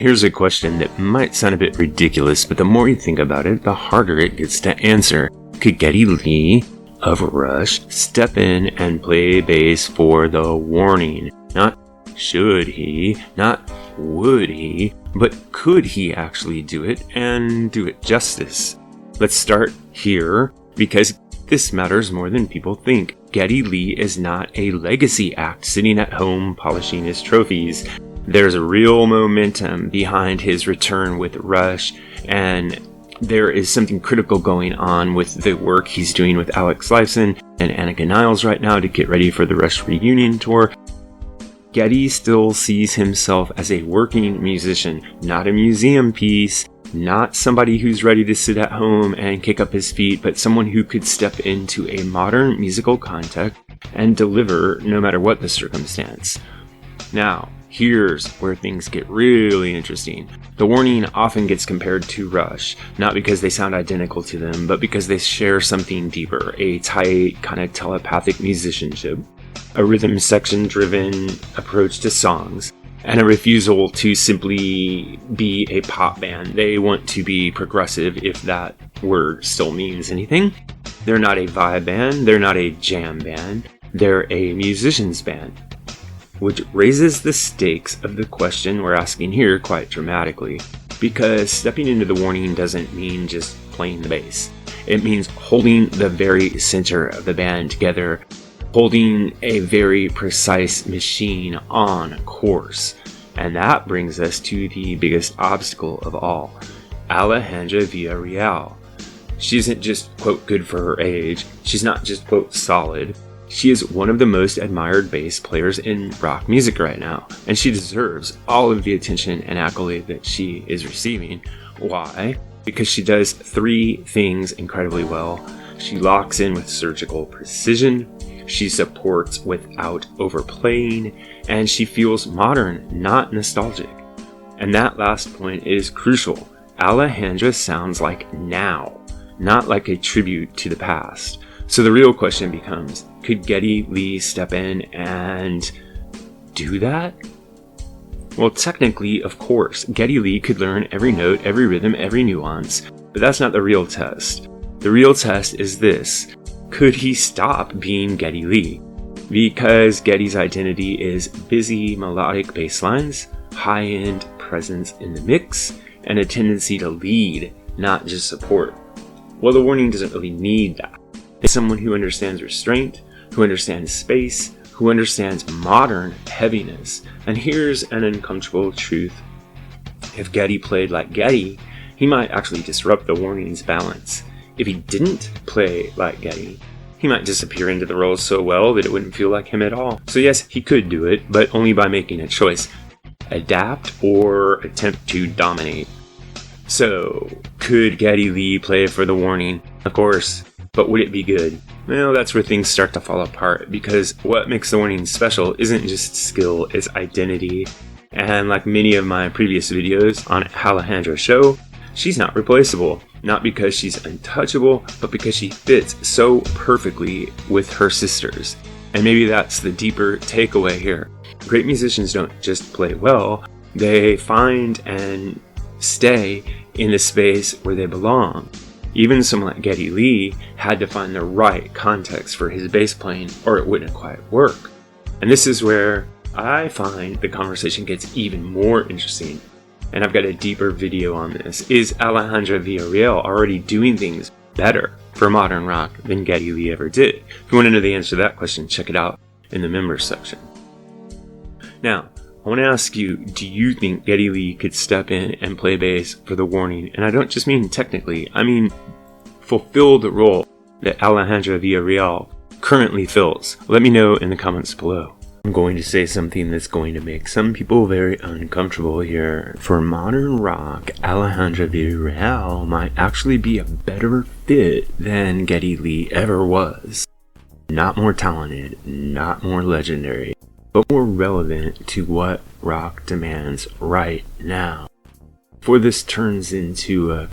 Here's a question that might sound a bit ridiculous, but the more you think about it, the harder it gets to answer. Could Geddy Lee of Rush step in and play bass for The Warning? Not should he, not would he, but could he actually do it and do it justice? Let's start here, because this matters more than people think. Geddy Lee is not a legacy act sitting at home polishing his trophies. There's a real momentum behind his return with Rush, and there is something critical going on with the work he's doing with Alex Lifeson and Annika Niles right now to get ready for the Rush reunion tour. Geddy still sees himself as a working musician, not a museum piece, not somebody who's ready to sit at home and kick up his feet, but someone who could step into a modern musical context and deliver no matter what the circumstance. Now, here's where things get really interesting. The Warning often gets compared to Rush, not because they sound identical to them, but because they share something deeper, a tight, kind of telepathic musicianship, a rhythm section-driven approach to songs, and a refusal to simply be a pop band. They want to be progressive, if that word still means anything. They're not a vibe band, they're not a jam band, they're a musician's band. Which raises the stakes of the question we're asking here quite dramatically, because stepping into The Warning doesn't mean just playing the bass. It means holding the very center of the band together, holding a very precise machine on course. And that brings us to the biggest obstacle of all, Alejandra Villarreal. She isn't just, quote, good for her age. She's not just, quote, solid. She is one of the most admired bass players in rock music right now, and she deserves all of the attention and accolade that she is receiving. Why? Because she does three things incredibly well. She locks in with surgical precision, she supports without overplaying, and she feels modern, not nostalgic. And that last point is crucial. Alejandra sounds like now, not like a tribute to the past. So the real question becomes, could Geddy Lee step in and do that? Well, technically, of course, Geddy Lee could learn every note, every rhythm, every nuance, but that's not the real test. The real test is this: could he stop being Geddy Lee? Because Geddy's identity is busy melodic bass lines, high-end presence in the mix, and a tendency to lead, not just support. Well, The Warning doesn't really need that. It's someone who understands restraint, who understands space, who understands modern heaviness. And here's an uncomfortable truth. If Geddy played like Geddy, he might actually disrupt The Warning's balance. If he didn't play like Geddy, he might disappear into the role so well that it wouldn't feel like him at all. So yes, he could do it, but only by making a choice. Adapt or attempt to dominate. So, could Geddy Lee play for The Warning? Of course. But would it be good? Well, that's where things start to fall apart, because what makes The Warning special isn't just skill, it's identity. And like many of my previous videos on Alejandra's show, she's not replaceable. Not because she's untouchable, but because she fits so perfectly with her sisters. And maybe that's the deeper takeaway here. Great musicians don't just play well, they find and stay in the space where they belong. Even someone like Geddy Lee had to find the right context for his bass playing, or it wouldn't quite work. And this is where I find the conversation gets even more interesting. And I've got a deeper video on this. Is Alejandra Villarreal already doing things better for modern rock than Geddy Lee ever did? If you want to know the answer to that question, check it out in the members section. Now, I want to ask you, do you think Geddy Lee could step in and play bass for The Warning? And I don't just mean technically, I mean fulfill the role that Alejandra Villarreal currently fills. Let me know in the comments below. I'm going to say something that's going to make some people very uncomfortable here. For modern rock, Alejandra Villarreal might actually be a better fit than Geddy Lee ever was. Not more talented, not more legendary, but more relevant to what rock demands right now. Before this turns into a